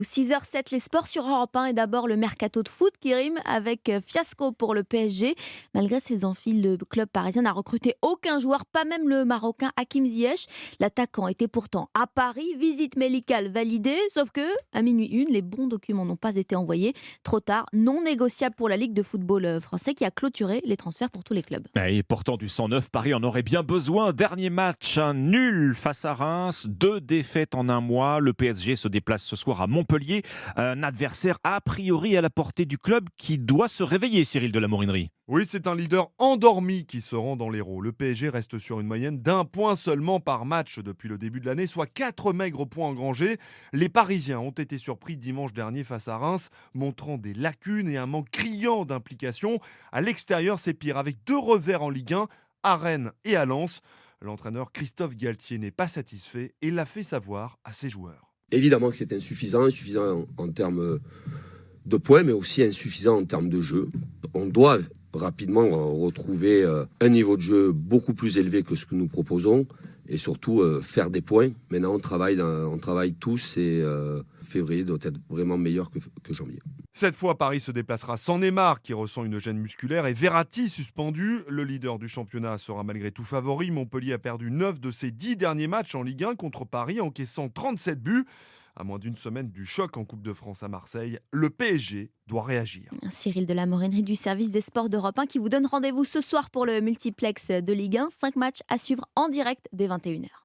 6h07, les sports sur Europe 1 et d'abord le mercato de foot qui rime avec fiasco pour le PSG. Malgré ses amphis, le club parisien n'a recruté aucun joueur, pas même le Marocain Hakim Ziyech. L'attaquant était pourtant à Paris, visite médicale validée, sauf que à minuit une, les bons documents n'ont pas été envoyés. Trop tard, non négociable pour la Ligue de football français qui a clôturé les transferts pour tous les clubs. Et pourtant du 109, Paris en aurait bien besoin. Dernier match, un nul face à Reims, 2 défaites en un mois. Le PSG se déplace ce soir à Montpellier, un adversaire a priori à la portée du club qui doit se réveiller, Cyril de la Morinerie. Oui, c'est un leader endormi qui se rend dans l'Hérault. Le PSG reste sur une moyenne d'un point seulement par match depuis le début de l'année, soit 4 maigres points engrangés. Les Parisiens ont été surpris dimanche dernier face à Reims, montrant des lacunes et un manque criant d'implication. À l'extérieur, c'est pire, avec 2 revers en Ligue 1, à Rennes et à Lens. L'entraîneur Christophe Galtier n'est pas satisfait et l'a fait savoir à ses joueurs. Évidemment que c'est insuffisant en termes de points, mais aussi insuffisant en termes de jeu. On doit rapidement retrouver un niveau de jeu beaucoup plus élevé que ce que nous proposons et surtout faire des points. Maintenant, on travaille tous et février doit être vraiment meilleur que janvier. Cette fois, Paris se déplacera sans Neymar qui ressent une gêne musculaire et Verratti suspendu. Le leader du championnat sera malgré tout favori. Montpellier a perdu 9 de ses 10 derniers matchs en Ligue 1 contre Paris, encaissant 37 buts. À moins d'une semaine du choc en Coupe de France à Marseille, le PSG doit réagir. Cyril de la Morinerie du service des sports d'Europe 1 qui vous donne rendez-vous ce soir pour le multiplex de Ligue 1. 5 matchs à suivre en direct dès 21h.